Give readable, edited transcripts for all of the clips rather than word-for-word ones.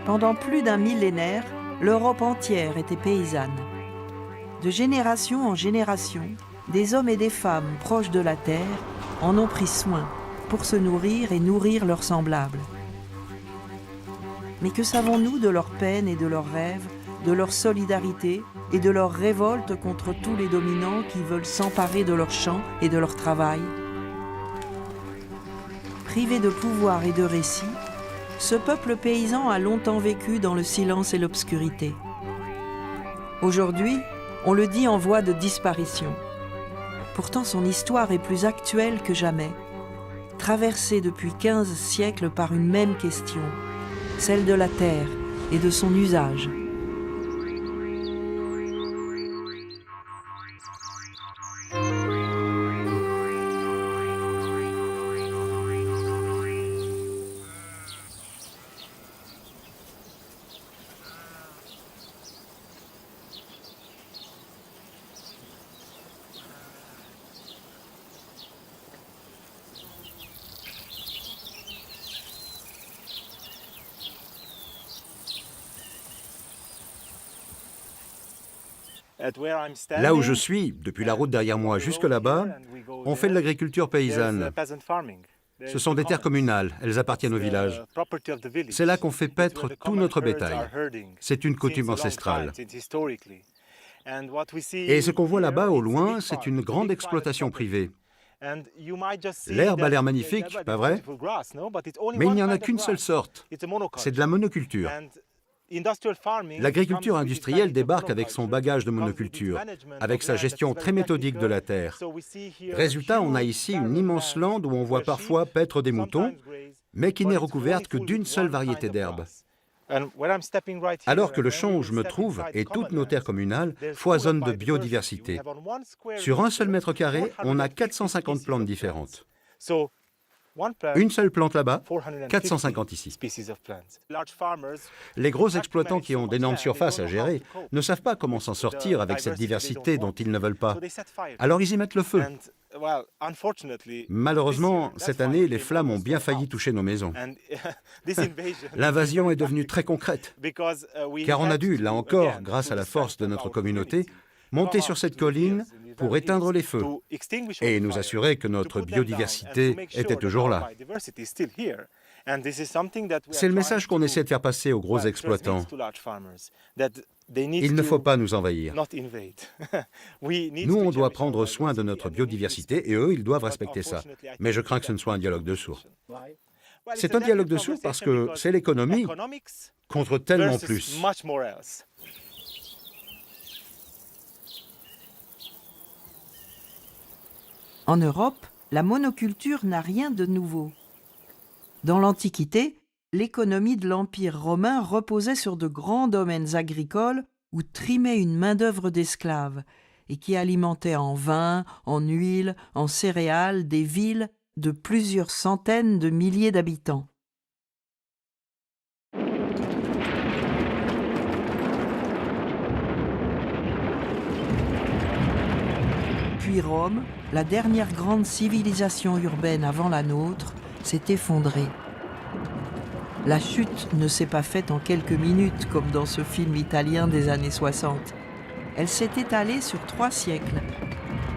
Pendant plus d'un millénaire, l'Europe entière était paysanne. De génération en génération, des hommes et des femmes proches de la terre en ont pris soin pour se nourrir et nourrir leurs semblables. Mais que savons-nous de leurs peines et de leurs rêves, de leur solidarité et de leur révolte contre tous les dominants qui veulent s'emparer de leurs champs et de leur travail? Privé de pouvoir et de récits, ce peuple paysan a longtemps vécu dans le silence et l'obscurité. Aujourd'hui, on le dit en voie de disparition. Pourtant, son histoire est plus actuelle que jamais, traversée depuis 15 siècles par une même question, celle de la terre et de son usage. Là où je suis, depuis la route derrière moi jusque là-bas, on fait de l'agriculture paysanne. Ce sont des terres communales, elles appartiennent au village. C'est là qu'on fait paître tout notre bétail. C'est une coutume ancestrale. Et ce qu'on voit là-bas au loin, c'est une grande exploitation privée. L'herbe a l'air magnifique, pas vrai? Mais il n'y en a qu'une seule sorte, c'est de la monoculture. L'agriculture industrielle débarque avec son bagage de monoculture, avec sa gestion très méthodique de la terre. Résultat, on a ici une immense lande où on voit parfois paître des moutons, mais qui n'est recouverte que d'une seule variété d'herbes. Alors que le champ où je me trouve et toutes nos terres communales foisonnent de biodiversité. Sur un seul mètre carré, on a 450 plantes différentes. Une seule plante là-bas, 450 ici. Les gros exploitants qui ont d'énormes surfaces à gérer ne savent pas comment s'en sortir avec cette diversité dont ils ne veulent pas. Alors ils y mettent le feu. Malheureusement, cette année, les flammes ont bien failli toucher nos maisons. L'invasion est devenue très concrète, car on a dû, là encore, grâce à la force de notre communauté, monter sur cette colline pour éteindre les feux et nous assurer que notre biodiversité était toujours là. C'est le message qu'on essaie de faire passer aux gros exploitants. Il ne faut pas nous envahir. Nous, on doit prendre soin de notre biodiversité et eux, ils doivent respecter ça. Mais je crains que ce ne soit un dialogue de sourds. C'est un dialogue de sourds parce que c'est l'économie contre tellement plus. En Europe, la monoculture n'a rien de nouveau. Dans l'Antiquité, l'économie de l'Empire romain reposait sur de grands domaines agricoles où trimait une main-d'œuvre d'esclaves et qui alimentait en vin, en huile, en céréales des villes de plusieurs centaines de milliers d'habitants. Puis Rome, la dernière grande civilisation urbaine avant la nôtre, s'est effondrée. La chute ne s'est pas faite en quelques minutes comme dans ce film italien des années 60. Elle s'est étalée sur 3 siècles,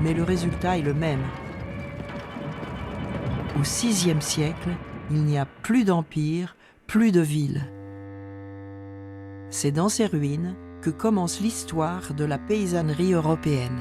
mais le résultat est le même. Au VIe siècle, il n'y a plus d'empire, plus de ville. C'est dans ces ruines que commence l'histoire de la paysannerie européenne.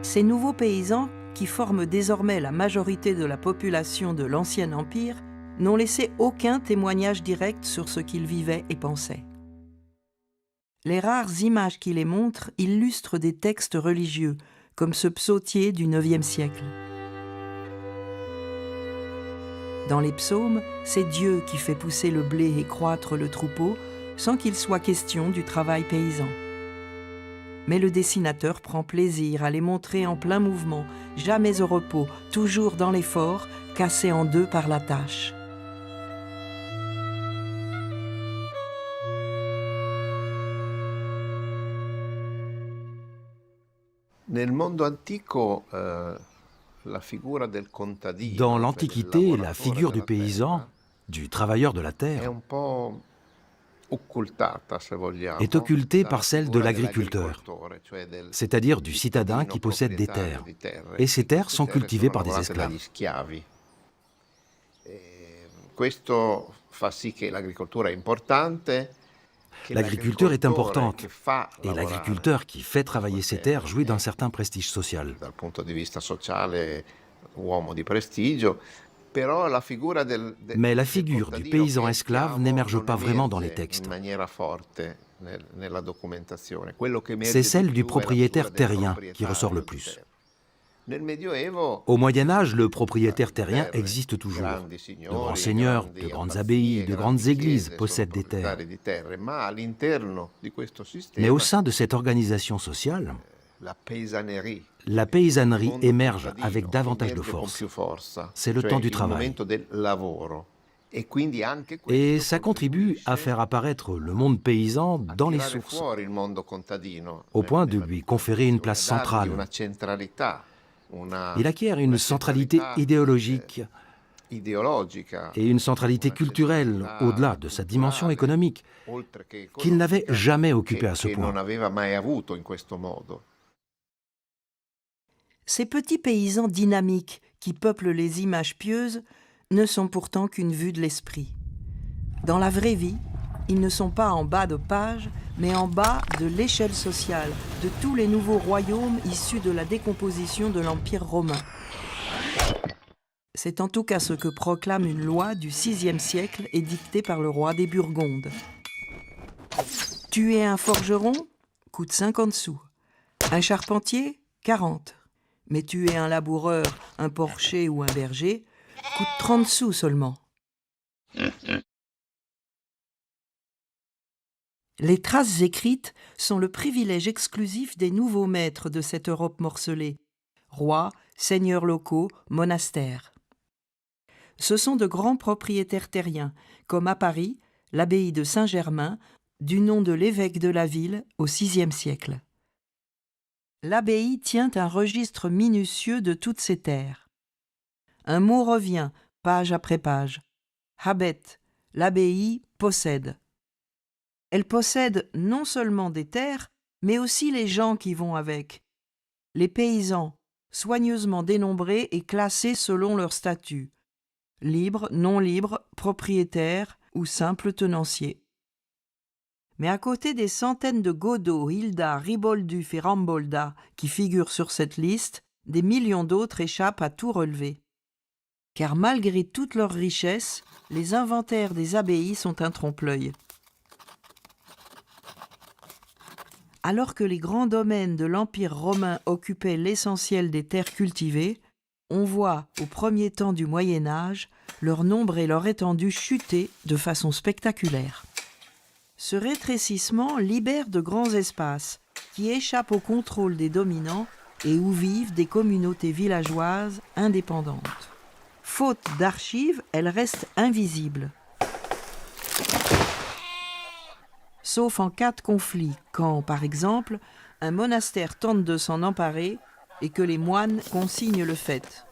Ces nouveaux paysans, qui forment désormais la majorité de la population de l'Ancien Empire, n'ont laissé aucun témoignage direct sur ce qu'ils vivaient et pensaient. Les rares images qui les montrent illustrent des textes religieux, comme ce psautier du IXe siècle. Dans les psaumes, c'est Dieu qui fait pousser le blé et croître le troupeau, sans qu'il soit question du travail paysan. Mais le dessinateur prend plaisir à les montrer en plein mouvement, jamais au repos, toujours dans l'effort, cassé en deux par la tâche. Dans l'Antiquité, la figure du paysan, du travailleur de la terre, est occultée par celle de l'agriculteur, c'est-à-dire du citadin qui possède des terres, et ces terres sont cultivées par des esclaves. L'agriculture est importante, et l'agriculteur qui fait travailler ses terres jouit d'un certain prestige social. Mais la figure du paysan esclave n'émerge pas vraiment dans les textes. C'est celle du propriétaire terrien qui ressort le plus. Au Moyen-Âge, le propriétaire terrien existe toujours. De grands seigneurs, de grandes abbayes, de grandes églises possèdent des terres. Mais au sein de cette organisation sociale, la paysannerie émerge avec davantage de force. C'est le temps du travail. Et ça contribue à faire apparaître le monde paysan dans les sources, au point de lui conférer une place centrale. Il acquiert une centralité idéologique et une centralité culturelle au-delà de sa dimension économique qu'il n'avait jamais occupée à ce point. Ces petits paysans dynamiques qui peuplent les images pieuses ne sont pourtant qu'une vue de l'esprit. Dans la vraie vie, ils ne sont pas en bas de page, mais en bas de l'échelle sociale de tous les nouveaux royaumes issus de la décomposition de l'Empire romain. C'est en tout cas ce que proclame une loi du VIe siècle édictée par le roi des Burgondes. Tuer un forgeron coûte 50 sous, un charpentier 40. Mais tuer un laboureur, un porcher ou un berger coûte 30 sous seulement. Les traces écrites sont le privilège exclusif des nouveaux maîtres de cette Europe morcelée, rois, seigneurs locaux, monastères. Ce sont de grands propriétaires terriens, comme à Paris, l'abbaye de Saint-Germain, du nom de l'évêque de la ville au VIe siècle. L'abbaye tient un registre minutieux de toutes ces terres. Un mot revient, page après page. Habet, l'abbaye possède. Elle possède non seulement des terres, mais aussi les gens qui vont avec. Les paysans, soigneusement dénombrés et classés selon leur statut. Libres, non libres, propriétaires ou simples tenanciers. Mais à côté des centaines de Godot, Hilda, Ribolduf et Rambolda qui figurent sur cette liste, des millions d'autres échappent à tout relever. Car malgré toute leur richesse, les inventaires des abbayes sont un trompe-l'œil. Alors que les grands domaines de l'Empire romain occupaient l'essentiel des terres cultivées, on voit, au premier temps du Moyen-Âge, leur nombre et leur étendue chuter de façon spectaculaire. Ce rétrécissement libère de grands espaces qui échappent au contrôle des dominants et où vivent des communautés villageoises indépendantes. Faute d'archives, elles restent invisibles. Sauf en cas de conflit, quand, par exemple, un monastère tente de s'en emparer et que les moines consignent le fait.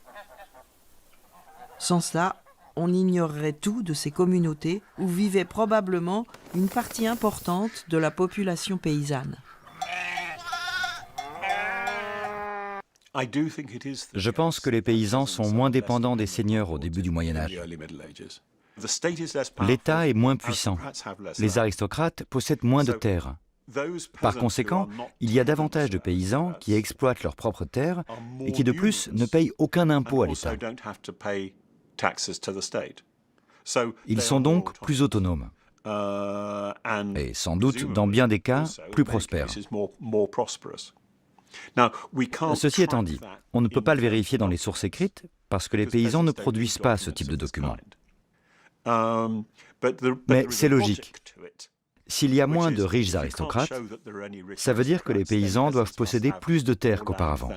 Sans cela, on ignorerait tout de ces communautés où vivait probablement une partie importante de la population paysanne. Je pense que les paysans sont moins dépendants des seigneurs au début du Moyen-Âge. L'État est moins puissant. Les aristocrates possèdent moins de terres. Par conséquent, il y a davantage de paysans qui exploitent leurs propres terres et qui de plus ne payent aucun impôt à l'État. Ils sont donc plus autonomes et sans doute, dans bien des cas, plus prospères. Ceci étant dit, on ne peut pas le vérifier dans les sources écrites parce que les paysans ne produisent pas ce type de documents. Mais c'est logique, S'il y a moins de riches aristocrates, ça veut dire que les paysans doivent posséder plus de terres qu'auparavant.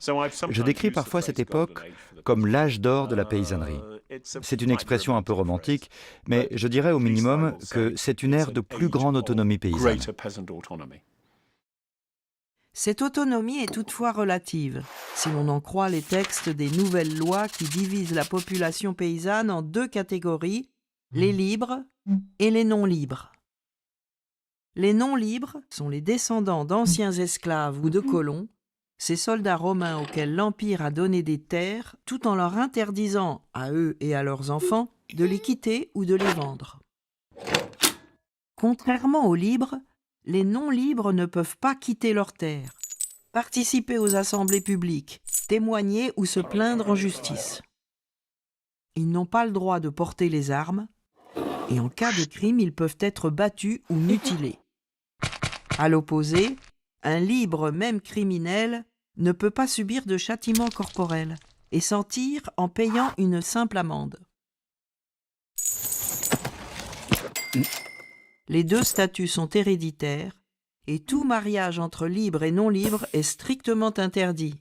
Je décris parfois cette époque comme l'âge d'or de la paysannerie. C'est une expression un peu romantique, mais je dirais au minimum que c'est une ère de plus grande autonomie paysanne. Cette autonomie est toutefois relative, si l'on en croit les textes des nouvelles lois qui divisent la population paysanne en deux catégories, les libres et les non-libres. Les non-libres sont les descendants d'anciens esclaves ou de colons, ces soldats romains auxquels l'Empire a donné des terres tout en leur interdisant, à eux et à leurs enfants, de les quitter ou de les vendre. Contrairement aux libres, les non-libres ne peuvent pas quitter leurs terres, participer aux assemblées publiques, témoigner ou se plaindre en justice. Ils n'ont pas le droit de porter les armes et en cas de crime, ils peuvent être battus ou mutilés. À l'opposé, un libre, même criminel, ne peut pas subir de châtiment corporel et s'en tire en payant une simple amende. Les deux statuts sont héréditaires et tout mariage entre libres et non-libres est strictement interdit,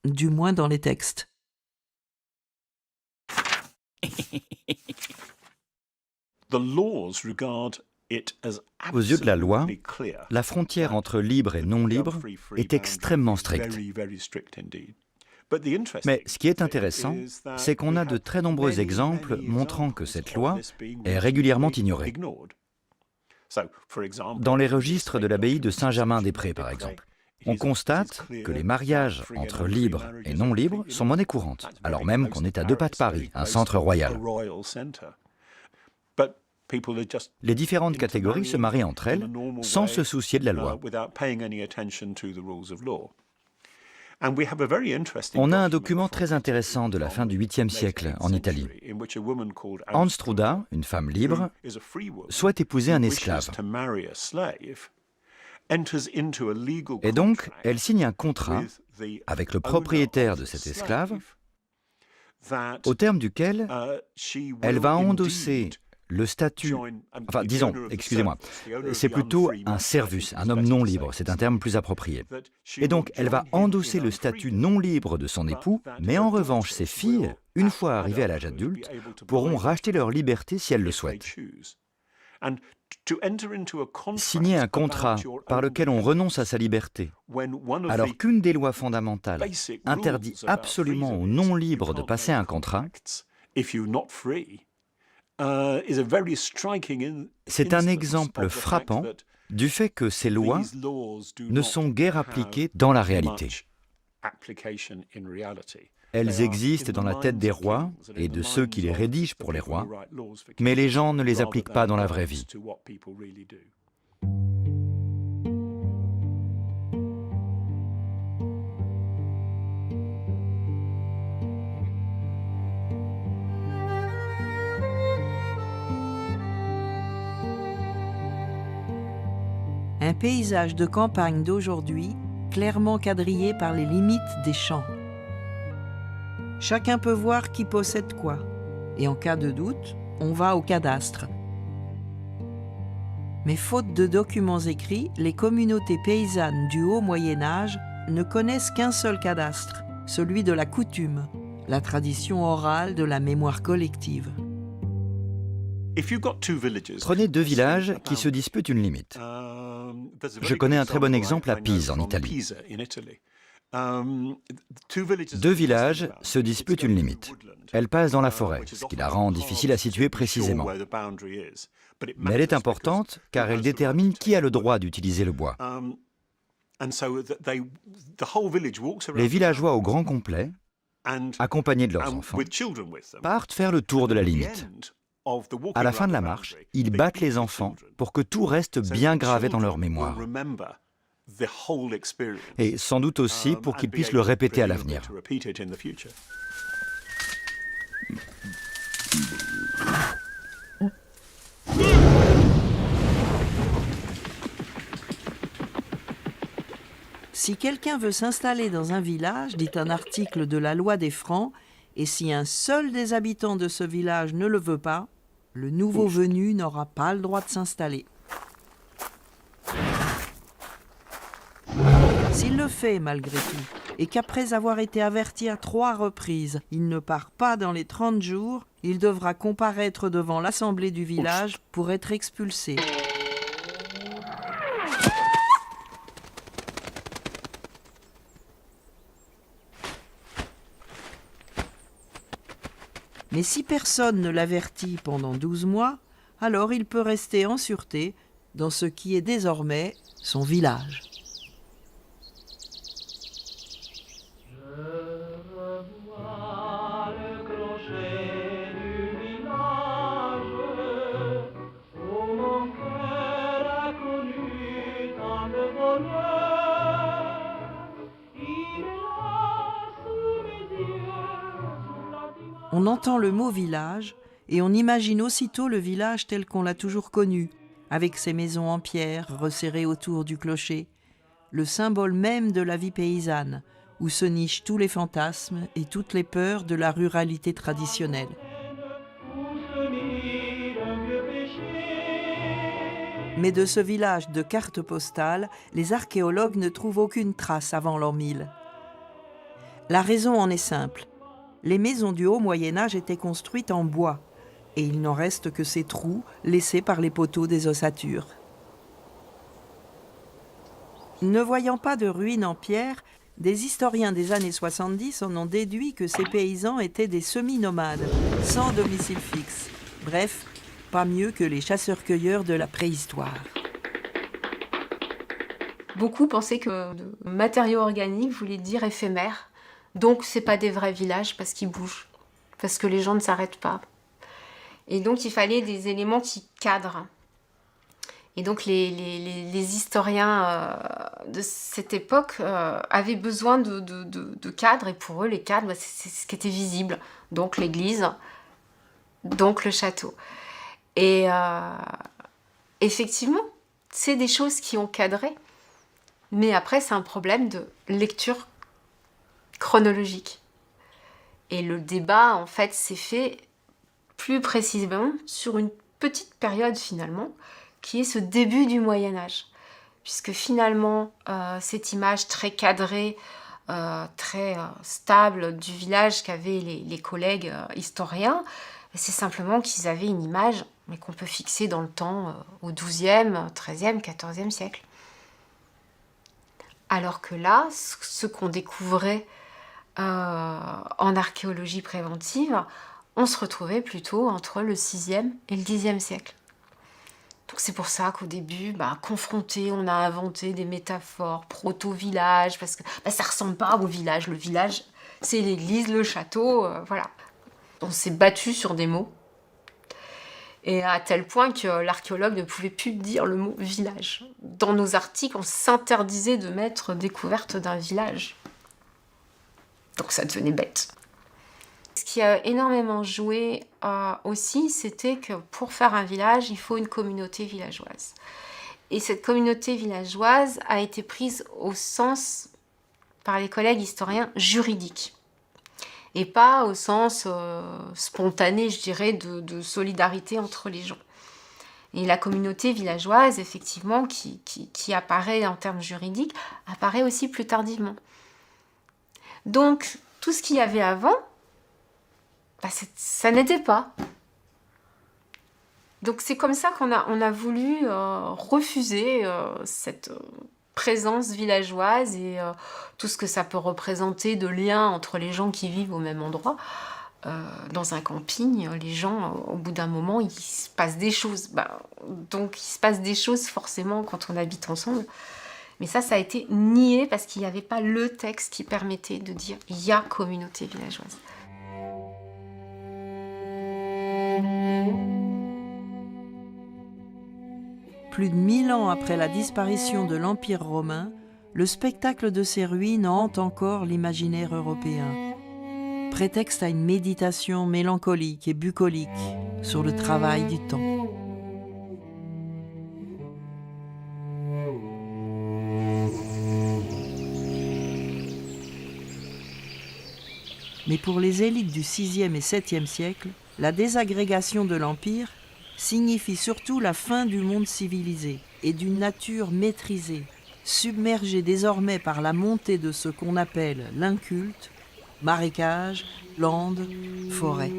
du moins dans les textes. Aux yeux de la loi, la frontière entre libre et non-libre est extrêmement stricte. Mais ce qui est intéressant, c'est qu'on a de très nombreux exemples montrant que cette loi est régulièrement ignorée. Dans les registres de l'abbaye de Saint-Germain-des-Prés, par exemple, on constate que les mariages entre libres et non-libres sont monnaie courante, alors même qu'on est à 2 pas de Paris, un centre royal. Les différentes catégories se marient entre elles sans se soucier de la loi. On a un document très intéressant de la fin du 8e siècle en Italie. Anstruda, une femme libre, souhaite épouser un esclave. Et donc, elle signe un contrat avec le propriétaire de cet esclave, au terme duquel elle va endosser le statut, c'est plutôt un servus, un homme non libre, c'est un terme plus approprié. Et donc, elle va endosser le statut non libre de son époux, mais en revanche, ses filles, une fois arrivées à l'âge adulte, pourront racheter leur liberté si elles le souhaitent. Signer un contrat par lequel on renonce à sa liberté, alors qu'une des lois fondamentales interdit absolument aux non-libres de passer un contrat, c'est un exemple frappant du fait que ces lois ne sont guère appliquées dans la réalité. Elles existent dans la tête des rois et de ceux qui les rédigent pour les rois, mais les gens ne les appliquent pas dans la vraie vie. Un paysage de campagne d'aujourd'hui, clairement quadrillé par les limites des champs. Chacun peut voir qui possède quoi, et en cas de doute, on va au cadastre. Mais faute de documents écrits, les communautés paysannes du haut Moyen-Âge ne connaissent qu'un seul cadastre, celui de la coutume, la tradition orale de la mémoire collective. Prenez 2 villages qui se disputent une limite. Je connais un très bon exemple à Pise, en Italie. 2 villages se disputent une limite. Elle passe dans la forêt, ce qui la rend difficile à situer précisément. Mais elle est importante car elle détermine qui a le droit d'utiliser le bois. Les villageois au grand complet, accompagnés de leurs enfants, partent faire le tour de la limite. À la fin de la marche, ils battent les enfants pour que tout reste bien gravé dans leur mémoire. Et sans doute aussi pour qu'ils puissent le répéter à l'avenir. Si quelqu'un veut s'installer dans un village, dit un article de la loi des Francs, et si un seul des habitants de ce village ne le veut pas, Le nouveau venu n'aura pas le droit de s'installer. S'il le fait malgré tout, et qu'après avoir été averti à 3 reprises, il ne part pas dans les 30 jours, il devra comparaître devant l'assemblée du village pour être expulsé. Mais si personne ne l'avertit pendant 12 mois, alors il peut rester en sûreté dans ce qui est désormais son village. On entend le mot village et on imagine aussitôt le village tel qu'on l'a toujours connu, avec ses maisons en pierre resserrées autour du clocher, le symbole même de la vie paysanne, où se nichent tous les fantasmes et toutes les peurs de la ruralité traditionnelle. Mais de ce village de cartes postales, les archéologues ne trouvent aucune trace avant l'an 1000. La raison en est simple. Les maisons du haut Moyen-Âge étaient construites en bois, et il n'en reste que ces trous laissés par les poteaux des ossatures. Ne voyant pas de ruines en pierre, des historiens des années 70 en ont déduit que ces paysans étaient des semi-nomades, sans domicile fixe. Bref, pas mieux que les chasseurs-cueilleurs de la préhistoire. Beaucoup pensaient que le matériau organique voulait dire éphémère. Donc, ce n'est pas des vrais villages parce qu'ils bougent, parce que les gens ne s'arrêtent pas. Et donc, il fallait des éléments qui cadrent. Et donc, les historiens de cette époque avaient besoin de cadres. Et pour eux, les cadres, c'est ce qui était visible. Donc, l'église, donc le château. Et effectivement, c'est des choses qui ont cadré. Mais après, c'est un problème de lecture chronologique. Et le débat, en fait, s'est fait plus précisément sur une petite période, finalement, qui est ce début du Moyen-Âge. Puisque finalement, cette image très cadrée, très stable du village qu'avaient les collègues historiens, c'est simplement qu'ils avaient une image, mais qu'on peut fixer dans le temps au XIIe, XIIIe, XIVe siècle. Alors que là, ce qu'on découvrait en archéologie préventive, on se retrouvait plutôt entre le 6e et le 10e siècle. Donc c'est pour ça qu'au début, confronté, on a inventé des métaphores proto-village, parce que ça ne ressemble pas au village. Le village, c'est l'église, le château, voilà. On s'est battu sur des mots, et à tel point que l'archéologue ne pouvait plus dire le mot village. Dans nos articles, on s'interdisait de mettre découverte d'un village. Donc ça devenait bête. Ce qui a énormément joué aussi, c'était que pour faire un village, il faut une communauté villageoise. Et cette communauté villageoise a été prise au sens, par les collègues historiens, juridique. Et pas au sens spontané, je dirais, de solidarité entre les gens. Et la communauté villageoise, effectivement, qui apparaît en termes juridiques, apparaît aussi plus tardivement. Donc, tout ce qu'il y avait avant, ça n'était pas. Donc, c'est comme ça qu'on a voulu refuser cette présence villageoise et tout ce que ça peut représenter de lien entre les gens qui vivent au même endroit. Dans un camping, les gens, au bout d'un moment, il se passe des choses. Donc, il se passe des choses forcément quand on habite ensemble. Mais ça a été nié parce qu'il n'y avait pas le texte qui permettait de dire « il y a communauté villageoise ». Plus de 1000 ans après la disparition de l'Empire romain, le spectacle de ces ruines hante encore l'imaginaire européen. Prétexte à une méditation mélancolique et bucolique sur le travail du temps. Mais pour les élites du 6e et 7e siècle, la désagrégation de l'Empire signifie surtout la fin du monde civilisé et d'une nature maîtrisée, submergée désormais par la montée de ce qu'on appelle l'inculte, marécages, landes, forêts.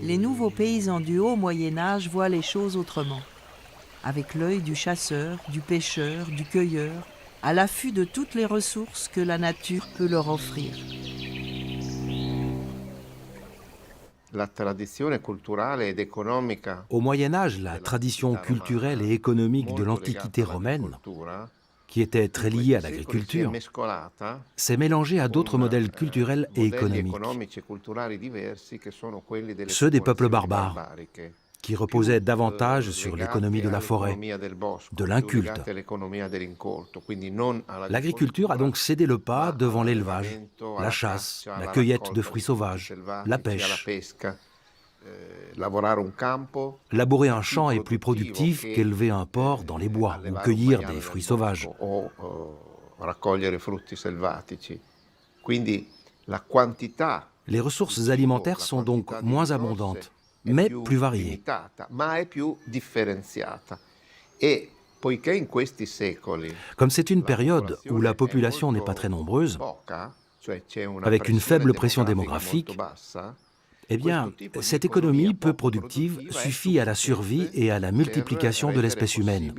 Les nouveaux paysans du haut Moyen-Âge voient les choses autrement, avec l'œil du chasseur, du pêcheur, du cueilleur, à l'affût de toutes les ressources que la nature peut leur offrir. Au Moyen-Âge, la tradition culturelle et économique de l'Antiquité romaine, qui était très liée à l'agriculture, s'est mélangée à d'autres modèles culturels et économiques, ceux des peuples barbares, qui reposaient davantage sur l'économie de la forêt, de l'inculte. L'agriculture a donc cédé le pas devant l'élevage, la chasse, la cueillette de fruits sauvages, la pêche. Labourer un champ est plus productif qu'élever un porc dans les bois ou cueillir des fruits sauvages. Les ressources alimentaires sont donc moins abondantes, mais plus variées. Comme c'est une période où la population n'est pas très nombreuse, avec une faible pression démographique, eh bien, cette économie peu productive suffit à la survie et à la multiplication de l'espèce humaine.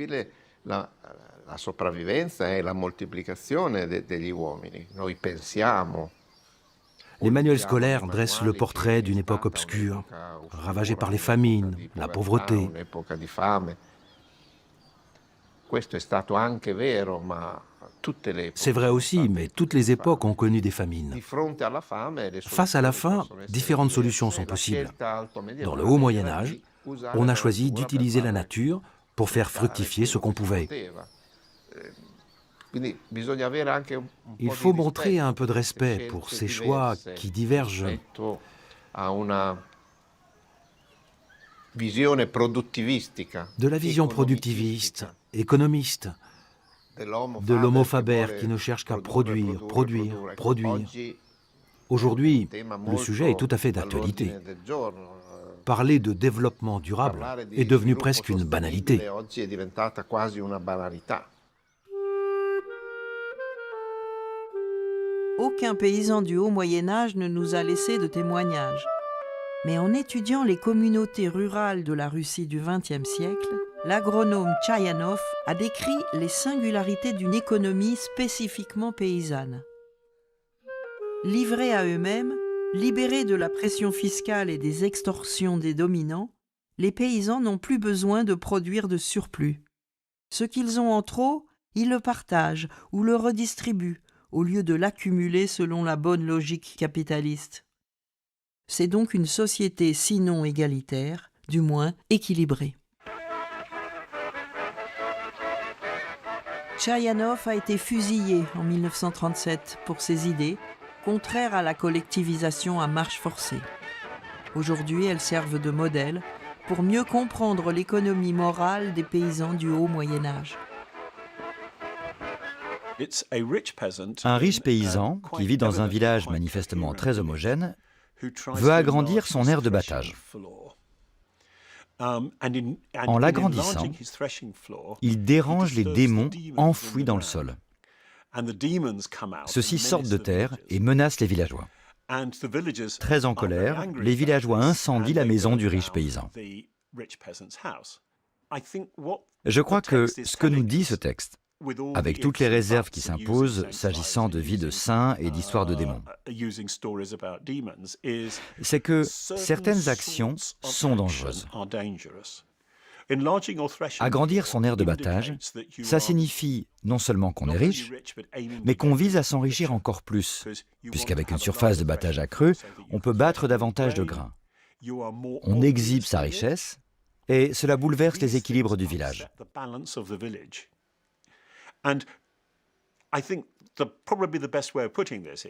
Les manuels scolaires dressent le portrait d'une époque obscure, ravagée par les famines, la pauvreté. C'est vrai aussi, mais toutes les époques ont connu des famines. Face à la faim, différentes solutions sont possibles. Dans le haut Moyen-Âge, on a choisi d'utiliser la nature pour faire fructifier ce qu'on pouvait. Il faut montrer un peu de respect pour ces choix qui divergent de la vision productiviste, économiste, de l'homo faber qui ne cherche qu'à produire, produire, produire. Aujourd'hui, le sujet est tout à fait d'actualité. Parler de développement durable est devenu presque une banalité. Aucun paysan du haut Moyen-Âge ne nous a laissé de témoignages. Mais en étudiant les communautés rurales de la Russie du XXe siècle, l'agronome Tchaïanov a décrit les singularités d'une économie spécifiquement paysanne. Livrés à eux-mêmes, libérés de la pression fiscale et des extorsions des dominants, les paysans n'ont plus besoin de produire de surplus. Ce qu'ils ont en trop, ils le partagent ou le redistribuent, au lieu de l'accumuler selon la bonne logique capitaliste. C'est donc une société sinon égalitaire, du moins équilibrée. Tchaïanov a été fusillé en 1937 pour ses idées, contraires à la collectivisation à marche forcée. Aujourd'hui, elles servent de modèle pour mieux comprendre l'économie morale des paysans du haut Moyen-Âge. Un riche paysan, qui vit dans un village manifestement très homogène, veut agrandir son aire de battage. En l'agrandissant, il dérange les démons enfouis dans le sol. Ceux-ci sortent de terre et menacent les villageois. Très en colère, les villageois incendient la maison du riche paysan. Je crois que ce que nous dit ce texte, avec toutes les réserves qui s'imposent s'agissant de vie de saints et d'histoires de démons, c'est que certaines actions sont dangereuses. Agrandir son aire de battage, ça signifie non seulement qu'on est riche, mais qu'on vise à s'enrichir encore plus, puisqu'avec une surface de battage accrue, on peut battre davantage de grains. On exhibe sa richesse, et cela bouleverse les équilibres du village.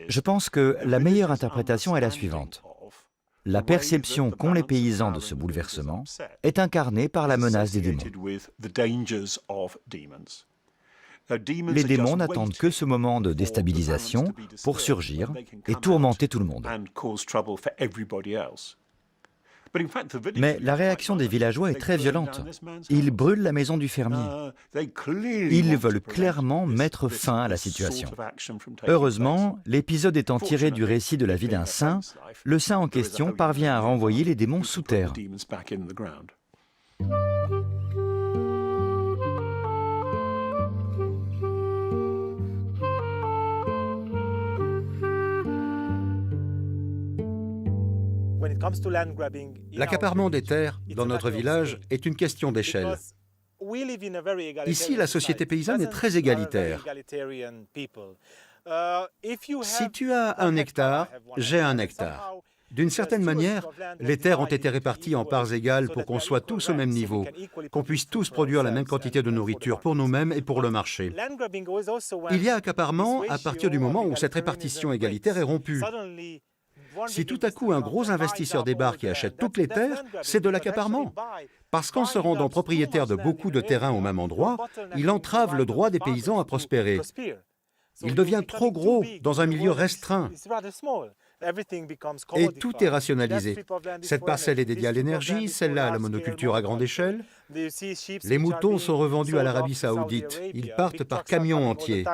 Je pense que la meilleure interprétation est la suivante. La perception qu'ont les paysans de ce bouleversement est incarnée par la menace des démons. Les démons n'attendent que ce moment de déstabilisation pour surgir et tourmenter tout le monde. Mais la réaction des villageois est très violente. Ils brûlent la maison du fermier. Ils veulent clairement mettre fin à la situation. Heureusement, l'épisode étant tiré du récit de la vie d'un saint, le saint en question parvient à renvoyer les démons sous terre. L'accaparement des terres dans notre village est une question d'échelle. Ici, la société paysanne est très égalitaire. Si tu as 1 hectare, j'ai 1 hectare. D'une certaine manière, les terres ont été réparties en parts égales pour qu'on soit tous au même niveau, qu'on puisse tous produire la même quantité de nourriture pour nous-mêmes et pour le marché. Il y a accaparement à partir du moment où cette répartition égalitaire est rompue. Si tout à coup un gros investisseur débarque et achète toutes les terres, c'est de l'accaparement. Parce qu'en se rendant propriétaire de beaucoup de terrains au même endroit, il entrave le droit des paysans à prospérer. Il devient trop gros dans un milieu restreint. Et tout est rationalisé. Cette parcelle est dédiée à l'énergie, celle-là à la monoculture à grande échelle. Les moutons sont revendus à l'Arabie Saoudite. Ils partent par camions entiers.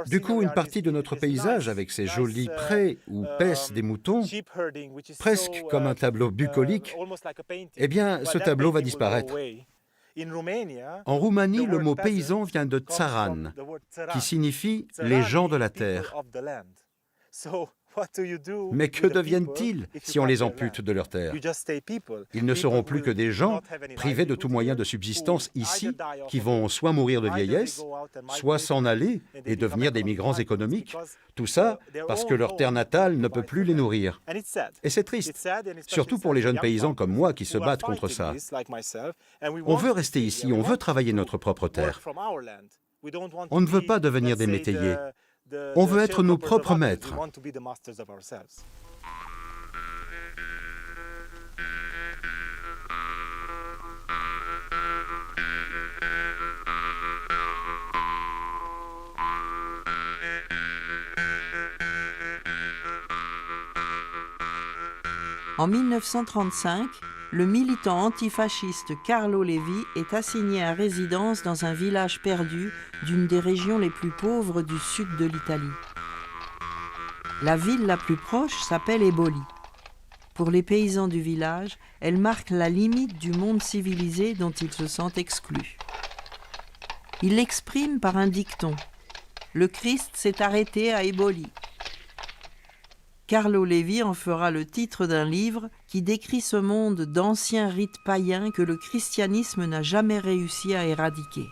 Du coup, une partie de notre paysage, avec ses jolis prés où paissent des moutons, presque comme un tableau bucolique, eh bien, ce tableau va disparaître. En Roumanie, le mot paysan vient de tsaran, qui signifie « les gens de la terre ». Mais que deviennent-ils si on les ampute de leurs terres? Ils ne seront plus que des gens privés de tout moyen de subsistance ici, qui vont soit mourir de vieillesse, soit s'en aller et devenir des migrants économiques. Tout ça parce que leur terre natale ne peut plus les nourrir. Et c'est triste, surtout pour les jeunes paysans comme moi qui se battent contre ça. On veut rester ici, on veut travailler notre propre terre. On ne veut pas devenir des métayers. On veut être nos propres maîtres. En 1935, le militant antifasciste Carlo Levi est assigné à résidence dans un village perdu d'une des régions les plus pauvres du sud de l'Italie. La ville la plus proche s'appelle Eboli. Pour les paysans du village, elle marque la limite du monde civilisé dont ils se sentent exclus. Il l'exprime par un dicton. Le Christ s'est arrêté à Eboli. Carlo Levi en fera le titre d'un livre qui décrit ce monde d'anciens rites païens que le christianisme n'a jamais réussi à éradiquer.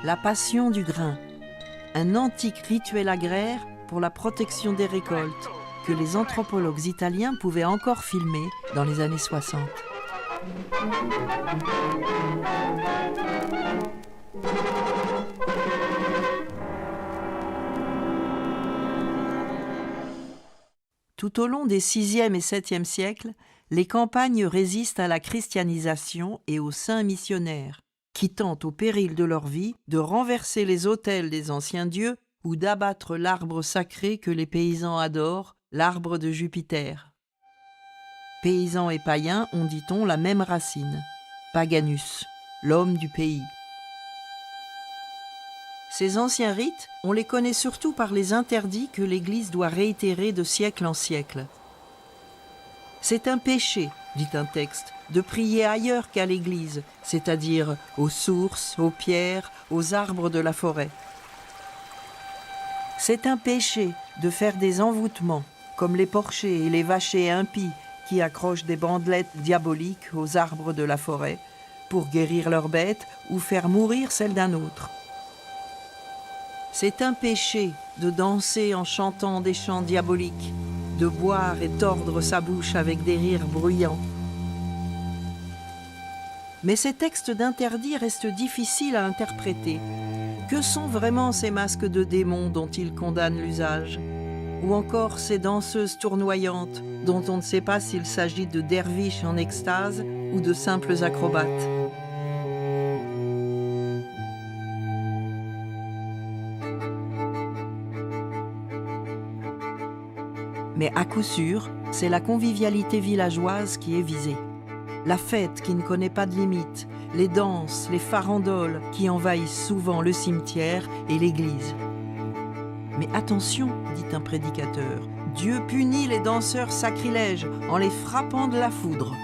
La passion du grain, un antique rituel agraire pour la protection des récoltes que les anthropologues italiens pouvaient encore filmer dans les années 60. Tout au long des 6e et 7e siècles, les campagnes résistent à la christianisation et aux saints missionnaires, qui tentent au péril de leur vie de renverser les autels des anciens dieux ou d'abattre l'arbre sacré que les paysans adorent, l'arbre de Jupiter. Paysans et païens ont, dit-on, la même racine, paganus, l'homme du pays. Ces anciens rites, on les connaît surtout par les interdits que l'Église doit réitérer de siècle en siècle. C'est un péché, dit un texte, de prier ailleurs qu'à l'église, c'est-à-dire aux sources, aux pierres, aux arbres de la forêt. C'est un péché de faire des envoûtements, comme les porchers et les vachers impies qui accrochent des bandelettes diaboliques aux arbres de la forêt pour guérir leurs bêtes ou faire mourir celles d'un autre. C'est un péché de danser en chantant des chants diaboliques, de boire et tordre sa bouche avec des rires bruyants. Mais ces textes d'interdit restent difficiles à interpréter. Que sont vraiment ces masques de démons dont ils condamnent l'usage? Ou encore ces danseuses tournoyantes dont on ne sait pas s'il s'agit de derviches en extase ou de simples acrobates? Mais à coup sûr, c'est la convivialité villageoise qui est visée. La fête qui ne connaît pas de limite, les danses, les farandoles qui envahissent souvent le cimetière et l'église. Mais attention, dit un prédicateur, Dieu punit les danseurs sacrilèges en les frappant de la foudre.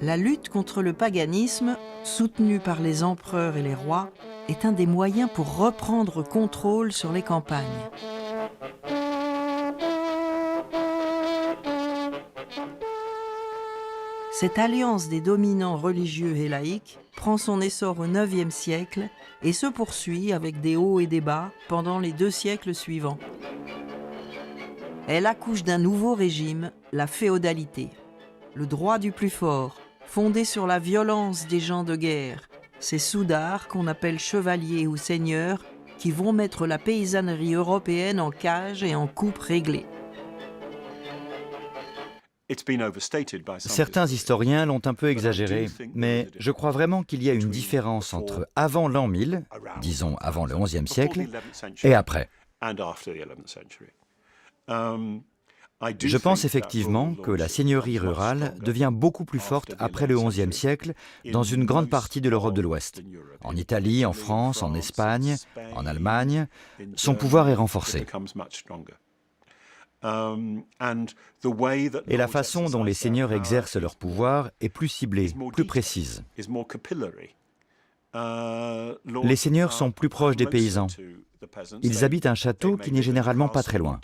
La lutte contre le paganisme, soutenue par les empereurs et les rois, est un des moyens pour reprendre contrôle sur les campagnes. Cette alliance des dominants religieux et laïcs prend son essor au IXe siècle et se poursuit avec des hauts et des bas pendant les 2 siècles suivants. Elle accouche d'un nouveau régime, la féodalité, le droit du plus fort, fondé sur la violence des gens de guerre, ces soudards qu'on appelle chevaliers ou seigneurs qui vont mettre la paysannerie européenne en cage et en coupe réglée. Certains historiens l'ont un peu exagéré, mais je crois vraiment qu'il y a une différence entre avant l'an 1000, disons avant le XIe siècle, et après. Je pense effectivement que la seigneurie rurale devient beaucoup plus forte après le XIe siècle dans une grande partie de l'Europe de l'Ouest. En Italie, en France, en Espagne, en Allemagne, son pouvoir est renforcé. Et la façon dont les seigneurs exercent leur pouvoir est plus ciblée, plus précise. Les seigneurs sont plus proches des paysans. Ils habitent un château qui n'est généralement pas très loin.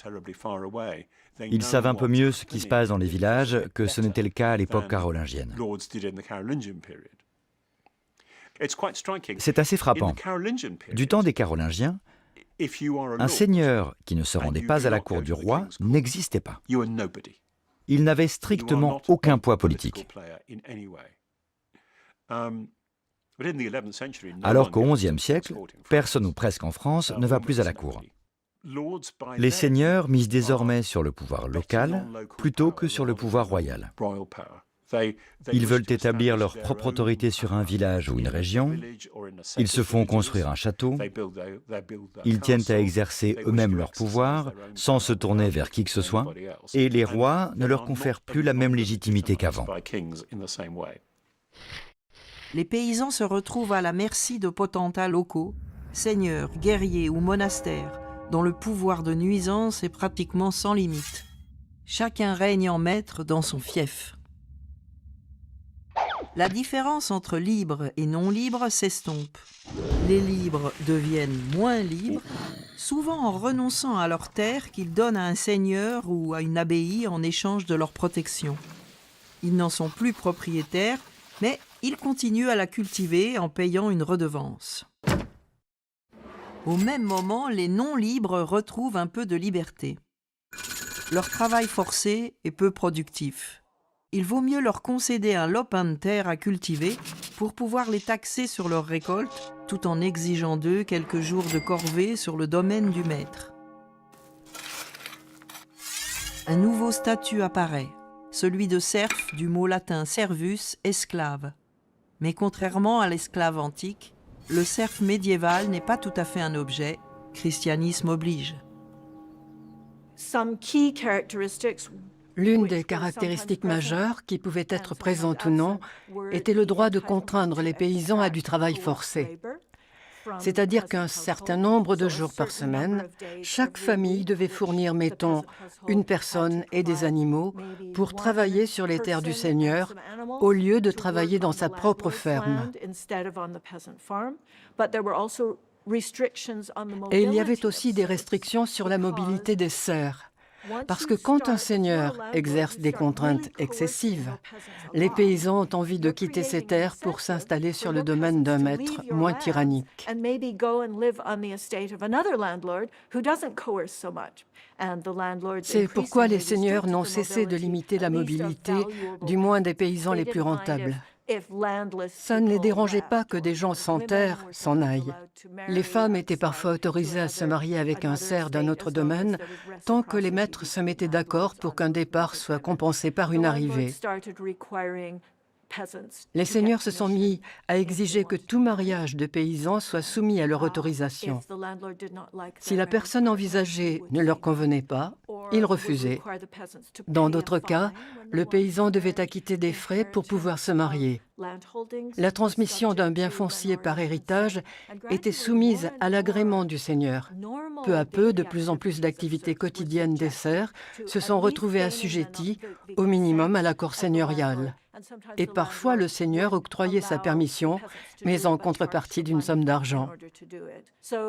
Ils savent un peu mieux ce qui se passe dans les villages que ce n'était le cas à l'époque carolingienne. C'est assez frappant. Du temps des Carolingiens, un seigneur qui ne se rendait pas à la cour du roi n'existait pas. Il n'avait strictement aucun poids politique. Alors qu'au XIe siècle, personne ou presque en France ne va plus à la cour. Les seigneurs misent désormais sur le pouvoir local plutôt que sur le pouvoir royal. Ils veulent établir leur propre autorité sur un village ou une région. Ils se font construire un château. Ils tiennent à exercer eux-mêmes leur pouvoir sans se tourner vers qui que ce soit. Et les rois ne leur confèrent plus la même légitimité qu'avant. Les paysans se retrouvent à la merci de potentats locaux, seigneurs, guerriers ou monastères, dont le pouvoir de nuisance est pratiquement sans limite. Chacun règne en maître dans son fief. La différence entre libre et non libre s'estompe. Les libres deviennent moins libres, souvent en renonçant à leurs terres qu'ils donnent à un seigneur ou à une abbaye en échange de leur protection. Ils n'en sont plus propriétaires, mais ils continuent à la cultiver en payant une redevance. Au même moment, les non-libres retrouvent un peu de liberté. Leur travail forcé est peu productif. Il vaut mieux leur concéder un lopin de terre à cultiver pour pouvoir les taxer sur leur récolte, tout en exigeant d'eux quelques jours de corvée sur le domaine du maître. Un nouveau statut apparaît, celui de serf du mot latin servus, esclave. Mais contrairement à l'esclave antique, le serf médiéval n'est pas tout à fait un objet, christianisme oblige. L'une des caractéristiques majeures, qui pouvaient être présentes ou non, était le droit de contraindre les paysans à du travail forcé. C'est-à-dire qu'un certain nombre de jours par semaine, chaque famille devait fournir, mettons, une personne et des animaux pour travailler sur les terres du seigneur au lieu de travailler dans sa propre ferme. Et il y avait aussi des restrictions sur la mobilité des serfs. Parce que quand un seigneur exerce des contraintes excessives, les paysans ont envie de quitter ces terres pour s'installer sur le domaine d'un maître moins tyrannique. C'est pourquoi les seigneurs n'ont cessé de limiter la mobilité, du moins des paysans les plus rentables. Ça ne les dérangeait pas que des gens sans terre s'en aillent. Les femmes étaient parfois autorisées à se marier avec un serf d'un autre domaine, tant que les maîtres se mettaient d'accord pour qu'un départ soit compensé par une arrivée. Les seigneurs se sont mis à exiger que tout mariage de paysans soit soumis à leur autorisation. Si la personne envisagée ne leur convenait pas, ils refusaient. Dans d'autres cas, le paysan devait acquitter des frais pour pouvoir se marier. La transmission d'un bien foncier par héritage était soumise à l'agrément du seigneur. Peu à peu, de plus en plus d'activités quotidiennes des serfs se sont retrouvées assujetties, au minimum, à l'accord seigneurial. Et parfois, le seigneur octroyait sa permission, mais en contrepartie d'une somme d'argent.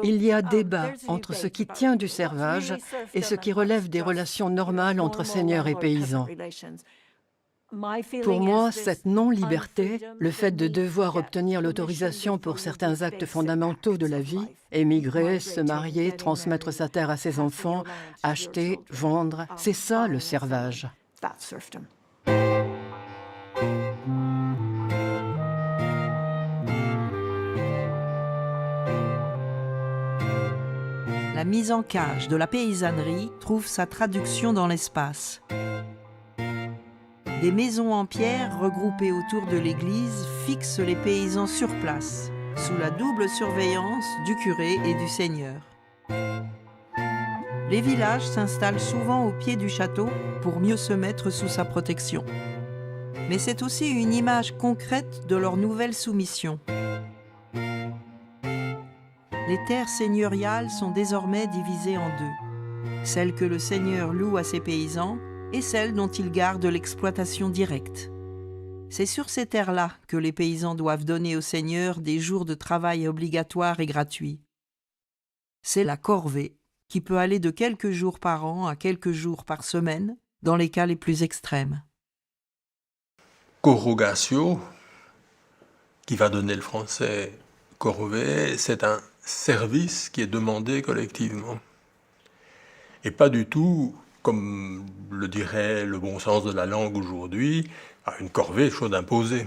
Il y a débat entre ce qui tient du servage et ce qui relève des relations normales entre seigneurs et paysans. Pour moi, cette non-liberté, le fait de devoir obtenir l'autorisation pour certains actes fondamentaux de la vie, émigrer, se marier, transmettre sa terre à ses enfants, acheter, vendre, c'est ça le servage. La mise en cage de la paysannerie trouve sa traduction dans l'espace. Des maisons en pierre regroupées autour de l'église fixent les paysans sur place, sous la double surveillance du curé et du seigneur. Les villages s'installent souvent au pied du château pour mieux se mettre sous sa protection. Mais c'est aussi une image concrète de leur nouvelle soumission. Les terres seigneuriales sont désormais divisées en deux. Celles que le seigneur loue à ses paysans et celles dont il garde l'exploitation directe. C'est sur ces terres-là que les paysans doivent donner au seigneur des jours de travail obligatoires et gratuits. C'est la corvée, qui peut aller de quelques jours par an à quelques jours par semaine, dans les cas les plus extrêmes. Corrugatio, qui va donner le français corvée, c'est un service qui est demandé collectivement. Et pas du tout, comme le dirait le bon sens de la langue aujourd'hui, une corvée, chose imposée.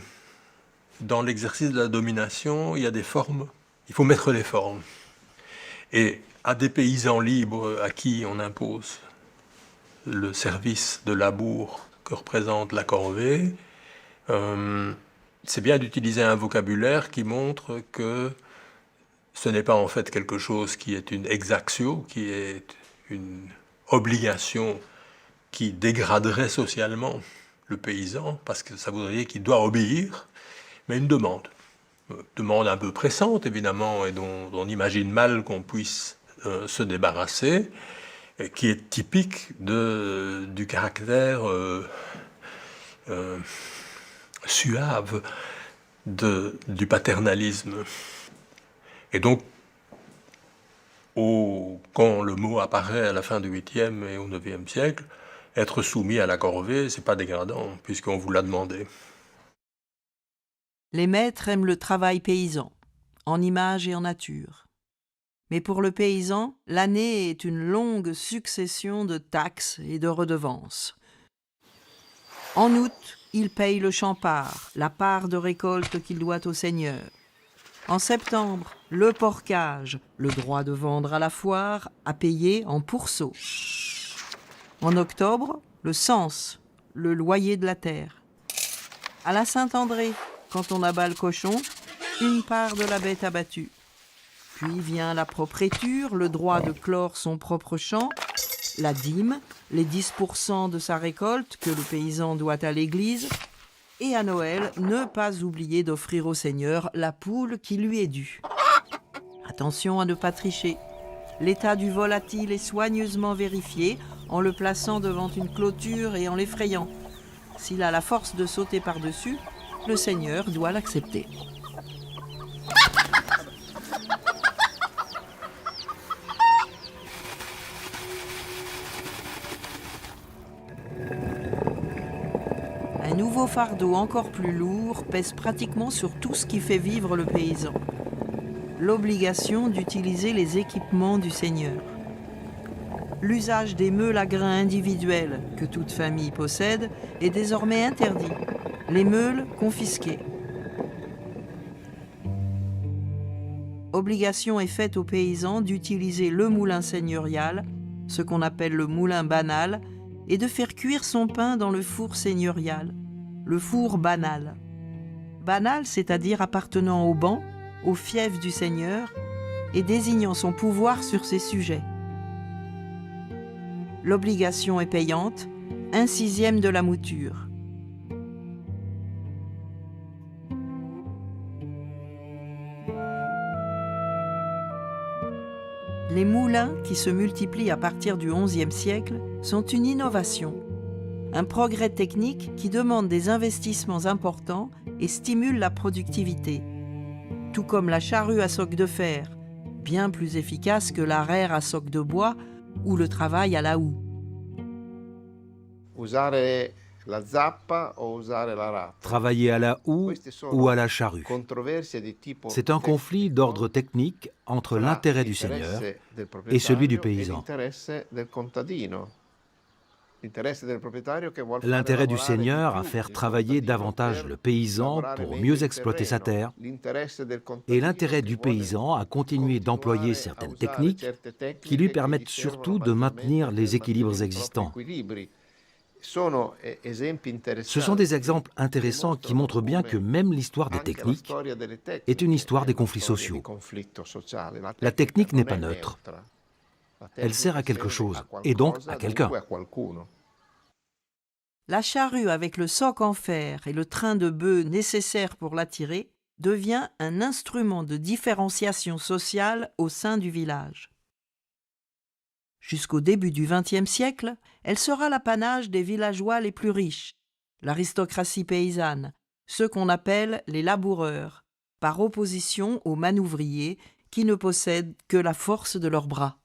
Dans l'exercice de la domination, il y a des formes. Il faut mettre les formes. Et à des paysans libres à qui on impose le service de labour que représente la corvée, c'est bien d'utiliser un vocabulaire qui montre que ce n'est pas en fait quelque chose qui est une exactio, qui est une obligation qui dégraderait socialement le paysan, parce que ça voudrait dire qu'il doit obéir, mais une demande un peu pressante évidemment, et dont on imagine mal qu'on puisse se débarrasser, et qui est typique du caractère suave du paternalisme. Et donc, quand le mot apparaît à la fin du 8e et au 9e siècle, être soumis à la corvée, c'est pas dégradant, puisqu'on vous l'a demandé. Les maîtres aiment le travail paysan, en image et en nature. Mais pour le paysan, l'année est une longue succession de taxes et de redevances. En août, il paye le champard, la part de récolte qu'il doit au seigneur. En septembre, le porcage, le droit de vendre à la foire, à payer en pourceaux. En octobre, le cens, le loyer de la terre. À la Saint-André, quand on abat le cochon, une part de la bête abattue. Puis vient la propriéture, le droit de clore son propre champ, la dîme, les 10% de sa récolte que le paysan doit à l'église, et à Noël, ne pas oublier d'offrir au Seigneur la poule qui lui est due. Attention à ne pas tricher. L'état du volatile est soigneusement vérifié en le plaçant devant une clôture et en l'effrayant. S'il a la force de sauter par-dessus, le Seigneur doit l'accepter. Un nouveau fardeau encore plus lourd pèse pratiquement sur tout ce qui fait vivre le paysan. L'obligation d'utiliser les équipements du seigneur. L'usage des meules à grains individuels que toute famille possède est désormais interdit. Les meules confisquées. Obligation est faite aux paysans d'utiliser le moulin seigneurial, ce qu'on appelle le moulin banal, et de faire cuire son pain dans le four seigneurial, le four banal. Banal, c'est-à-dire appartenant au ban, au fief du seigneur, et désignant son pouvoir sur ses sujets. L'obligation est payante, 1/6 de la mouture. Les moulins, qui se multiplient à partir du XIe siècle, sont une innovation, un progrès technique qui demande des investissements importants et stimule la productivité, tout comme la charrue à soc de fer, bien plus efficace que l'arère à soc de bois ou le travail à la houe. Travailler à la houe ou à la charrue. C'est un conflit d'ordre technique entre l'intérêt du seigneur et celui du paysan. L'intérêt du seigneur à faire travailler davantage le paysan pour mieux exploiter sa terre, et l'intérêt du paysan à continuer d'employer certaines techniques qui lui permettent surtout de maintenir les équilibres existants. Ce sont des exemples intéressants qui montrent bien que même l'histoire des techniques est une histoire des conflits sociaux. La technique n'est pas neutre. Elle sert à quelque chose, et donc à quelqu'un. La charrue avec le soc en fer et le train de bœuf nécessaire pour l'attirer devient un instrument de différenciation sociale au sein du village. Jusqu'au début du XXe siècle, elle sera l'apanage des villageois les plus riches, l'aristocratie paysanne, ceux qu'on appelle les laboureurs, par opposition aux manouvriers qui ne possèdent que la force de leurs bras.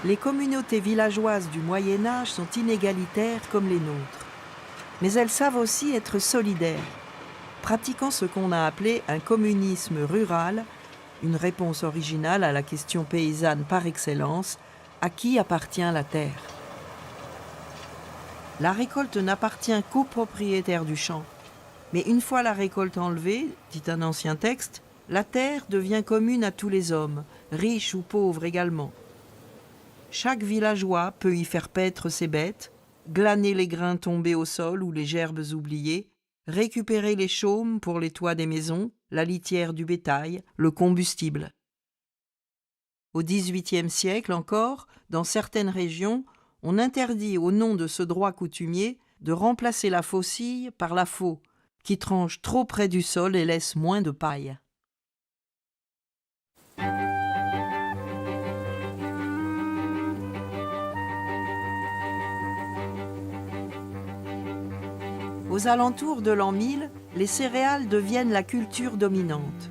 Les communautés villageoises du Moyen Âge sont inégalitaires comme les nôtres, mais elles savent aussi être solidaires, pratiquant ce qu'on a appelé un communisme rural, une réponse originale à la question paysanne par excellence, à qui appartient la terre? La récolte n'appartient qu'aux propriétaires du champ, mais une fois la récolte enlevée, dit un ancien texte, la terre devient commune à tous les hommes, riches ou pauvres également. Chaque villageois peut y faire paître ses bêtes, glaner les grains tombés au sol ou les gerbes oubliées, récupérer les chaumes pour les toits des maisons, la litière du bétail, le combustible. Au XVIIIe siècle encore, dans certaines régions, on interdit au nom de ce droit coutumier de remplacer la faucille par la faux, qui tranche trop près du sol et laisse moins de paille. Aux alentours de l'an 1000, les céréales deviennent la culture dominante.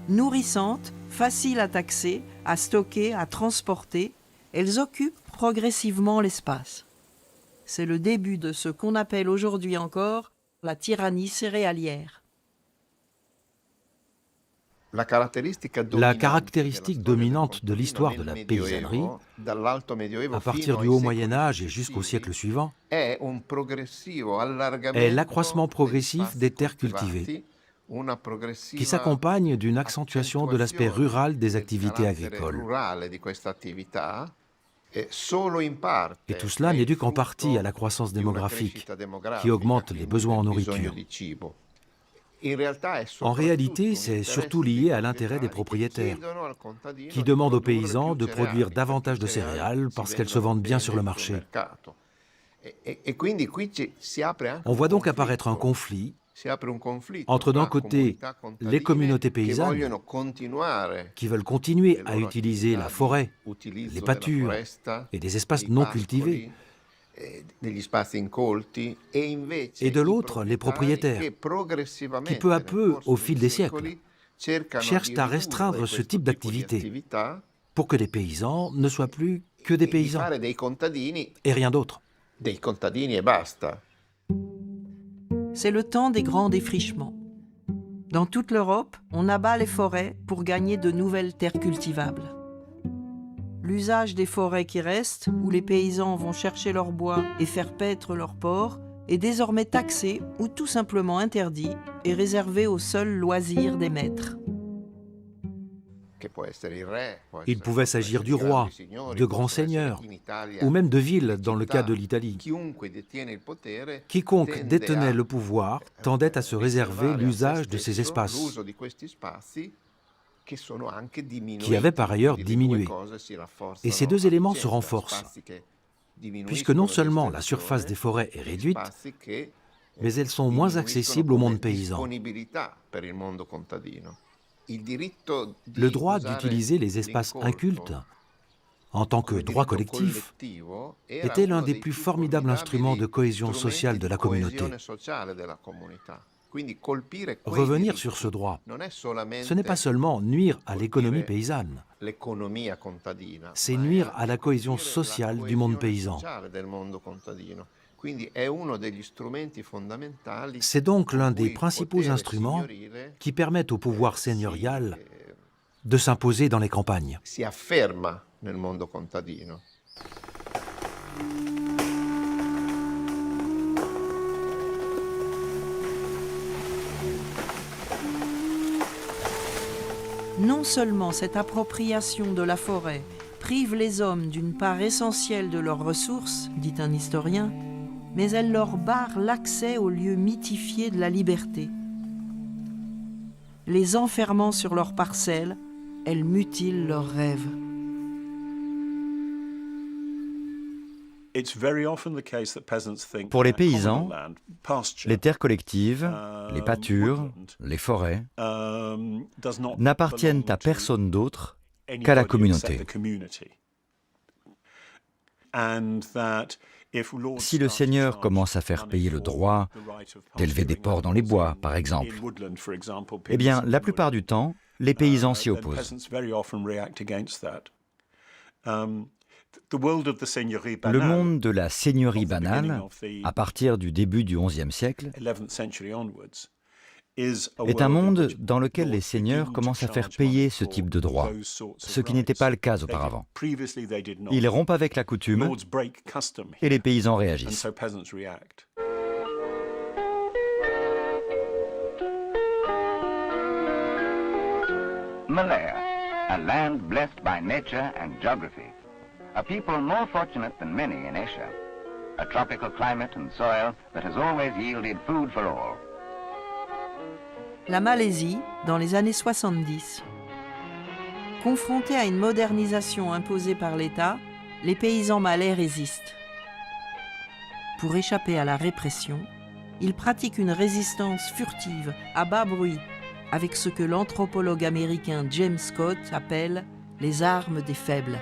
Nourrissantes, faciles à taxer, à stocker, à transporter, elles occupent progressivement l'espace. C'est le début de ce qu'on appelle aujourd'hui encore la tyrannie céréalière. La caractéristique dominante de l'histoire de la paysannerie, à partir du Haut Moyen-Âge et jusqu'au siècle suivant, est l'accroissement progressif des terres cultivées, qui s'accompagne d'une accentuation de l'aspect rural des activités agricoles. Et tout cela n'est dû qu'en partie à la croissance démographique, qui augmente les besoins en nourriture. En réalité, c'est surtout lié à l'intérêt des propriétaires, qui demandent aux paysans de produire davantage de céréales parce qu'elles se vendent bien sur le marché. On voit donc apparaître un conflit entre d'un côté les communautés paysannes qui veulent continuer à utiliser la forêt, les pâtures et des espaces non cultivés, et de l'autre les propriétaires qui peu à peu, au fil des siècles, cherchent à restreindre ce type d'activité pour que les paysans ne soient plus que des paysans et rien d'autre. C'est le temps des grands défrichements. Dans toute l'Europe, on abat les forêts pour gagner de nouvelles terres cultivables. L'usage des forêts qui restent, où les paysans vont chercher leur bois et faire paître leurs porcs, est désormais taxé ou tout simplement interdit et réservé au seul loisir des maîtres. Il pouvait s'agir du roi, de grands seigneurs, ou même de villes dans le cas de l'Italie. Quiconque détenait le pouvoir tendait à se réserver l'usage de ces espaces, qui avaient par ailleurs diminué. Et ces deux éléments se renforcent, puisque non seulement la surface des forêts est réduite, mais elles sont moins accessibles au monde paysan. Le droit d'utiliser les espaces incultes en tant que droit collectif était l'un des plus formidables instruments de cohésion sociale de la communauté. Revenir sur ce droit, ce n'est pas seulement nuire à l'économie paysanne, c'est nuire à la cohésion sociale du monde paysan. C'est donc l'un des principaux instruments qui permettent au pouvoir seigneurial de s'imposer dans les campagnes. Non seulement cette appropriation de la forêt prive les hommes d'une part essentielle de leurs ressources, dit un historien, mais elle leur barre l'accès aux lieux mythifiés de la liberté. Les enfermant sur leurs parcelles, elle mutile leurs rêves. Pour les paysans, les terres collectives, les pâtures, les forêts n'appartiennent à personne d'autre qu'à la communauté. Si le seigneur commence à faire payer le droit d'élever des porcs dans les bois, par exemple, eh bien, la plupart du temps, les paysans s'y opposent. Le monde de la seigneurie banale, à partir du début du XIe siècle, est un monde dans lequel les seigneurs commencent à faire payer ce type de droit, ce qui n'était pas le cas auparavant. Ils rompent avec la coutume et les paysans réagissent. Malaya, a land blessed by nature and geography, a people more fortunate than many in Asia, a tropical climate and soil that has always yielded food for all. La Malaisie, dans les années 70. Confrontés à une modernisation imposée par l'État, les paysans malais résistent. Pour échapper à la répression, ils pratiquent une résistance furtive, à bas bruit, avec ce que l'anthropologue américain James Scott appelle les armes des faibles.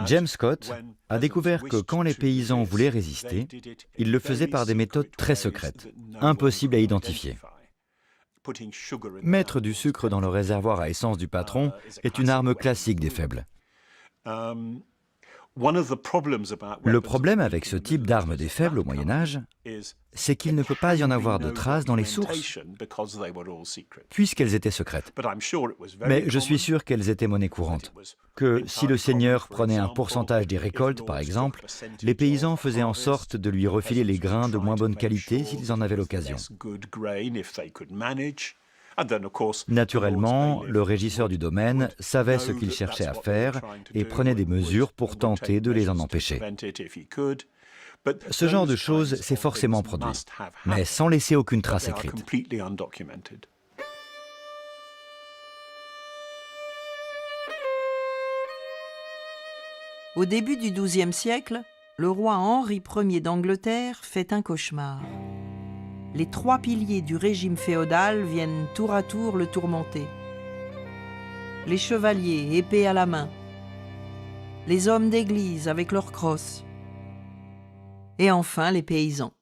James Scott a découvert que quand les paysans voulaient résister, ils le faisaient par des méthodes très secrètes, impossibles à identifier. Mettre du sucre dans le réservoir à essence du patron est une arme classique des faibles. Le problème avec ce type d'arme des faibles au Moyen-Âge, c'est qu'il ne peut pas y en avoir de traces dans les sources, puisqu'elles étaient secrètes. Mais je suis sûr qu'elles étaient monnaie courante, que si le seigneur prenait un pourcentage des récoltes, par exemple, les paysans faisaient en sorte de lui refiler les grains de moins bonne qualité s'ils en avaient l'occasion. Naturellement, le régisseur du domaine savait ce qu'il cherchait à faire et prenait des mesures pour tenter de les en empêcher. Ce genre de choses s'est forcément produit, mais sans laisser aucune trace écrite. Au début du XIIe siècle, le roi Henri Ier d'Angleterre fait un cauchemar. Les trois piliers du régime féodal viennent tour à tour le tourmenter. Les chevaliers, épée à la main. Les hommes d'église avec leurs crosses. Et enfin les paysans.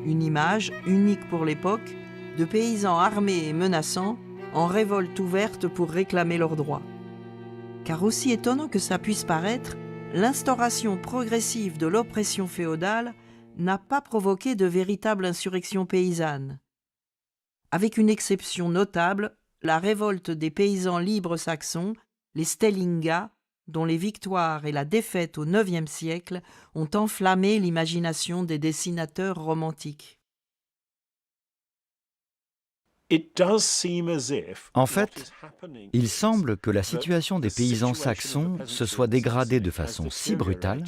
Une image unique pour l'époque de paysans armés et menaçants en révolte ouverte pour réclamer leurs droits. Car aussi étonnant que ça puisse paraître, l'instauration progressive de l'oppression féodale n'a pas provoqué de véritable insurrection paysanne. Avec une exception notable, la révolte des paysans libres saxons, les Stellinga, dont les victoires et la défaite au IXe siècle ont enflammé l'imagination des dessinateurs romantiques. En fait, il semble que la situation des paysans saxons se soit dégradée de façon si brutale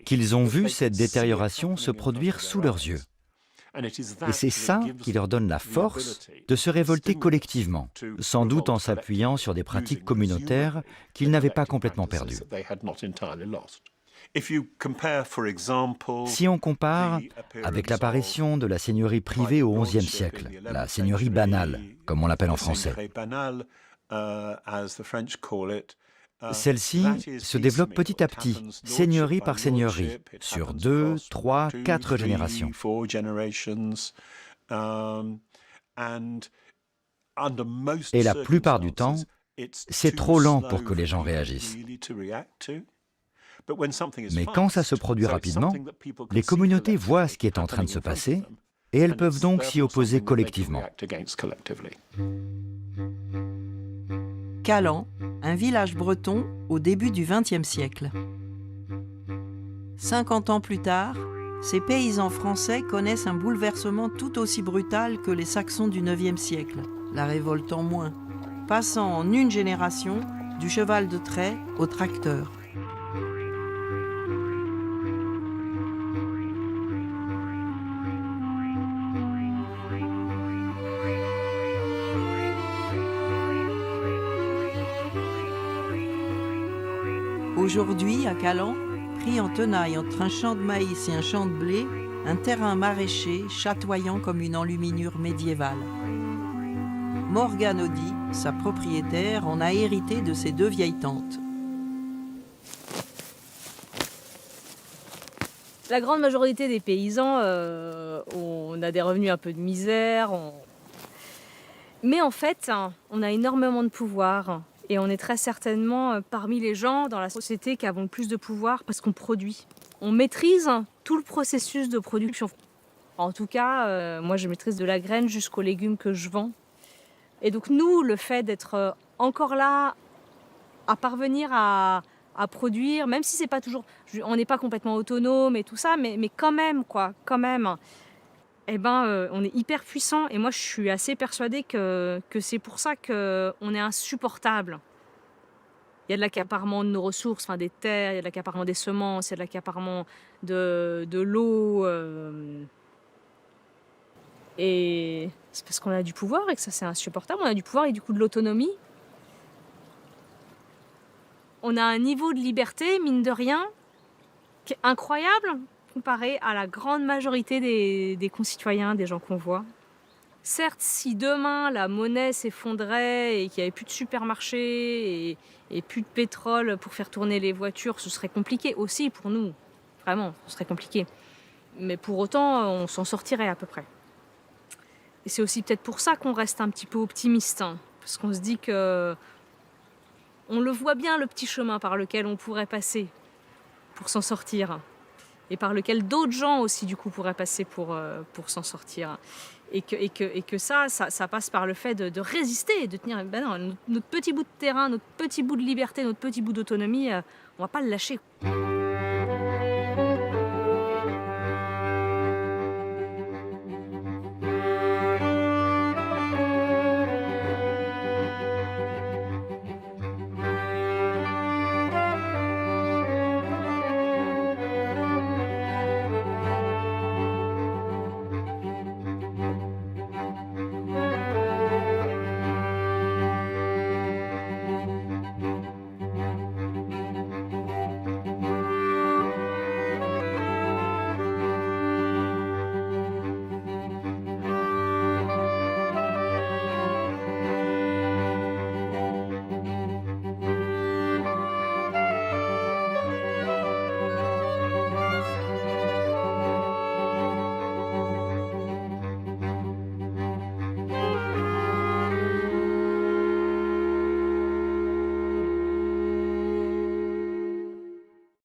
qu'ils ont vu cette détérioration se produire sous leurs yeux. Et c'est ça qui leur donne la force de se révolter collectivement, sans doute en s'appuyant sur des pratiques communautaires qu'ils n'avaient pas complètement perdues. Si on compare avec l'apparition de la seigneurie privée au XIe siècle, la seigneurie banale, comme on l'appelle en français, celle-ci se développe petit à petit, seigneurie par seigneurie, sur 2, 3, 4 générations. Et la plupart du temps, c'est trop lent pour que les gens réagissent. Mais quand ça se produit rapidement, les communautés voient ce qui est en train de se passer et elles peuvent donc s'y opposer collectivement. Calan, un village breton au début du XXe siècle. 50 ans plus tard, ces paysans français connaissent un bouleversement tout aussi brutal que les Saxons du IXe siècle, la révolte en moins, passant en une génération du cheval de trait au tracteur. Aujourd'hui, à Calan, pris en tenaille entre un champ de maïs et un champ de blé, un terrain maraîcher chatoyant comme une enluminure médiévale. Morgane Audy, sa propriétaire, en a hérité de ses 2 vieilles tantes. La grande majorité des paysans, on a des revenus un peu de misère. Mais en fait, on a énormément de pouvoir. Et on est très certainement parmi les gens dans la société qui avons le plus de pouvoir parce qu'on produit. On maîtrise tout le processus de production. En tout cas, moi je maîtrise de la graine jusqu'aux légumes que je vends. Et donc nous, le fait d'être encore là, à parvenir à produire, même si c'est pas toujours, on n'est pas complètement autonome et tout ça, mais quand même, on est hyper puissant. Et moi, je suis assez persuadée que c'est pour ça qu'on est insupportable. Il y a de l'accaparement de nos ressources, des terres, il y a de l'accaparement des semences, il y a de l'accaparement de l'eau. Et c'est parce qu'on a du pouvoir et que ça, c'est insupportable. On a du pouvoir et du coup de l'autonomie. On a un niveau de liberté, mine de rien, qui est incroyable comparé à la grande majorité des concitoyens, des gens qu'on voit. Certes, si demain la monnaie s'effondrait et qu'il n'y avait plus de supermarché et plus de pétrole pour faire tourner les voitures, ce serait compliqué aussi pour nous. Vraiment, ce serait compliqué. Mais pour autant, on s'en sortirait à peu près. Et c'est aussi peut-être pour ça qu'on reste un petit peu optimiste. Parce qu'on se dit que on le voit bien, le petit chemin par lequel on pourrait passer pour s'en sortir. Et par lequel d'autres gens aussi, du coup, pourraient passer pour s'en sortir. Et que ça passe par le fait de résister, de tenir... non, notre petit bout de terrain, notre petit bout de liberté, notre petit bout d'autonomie, on va pas le lâcher.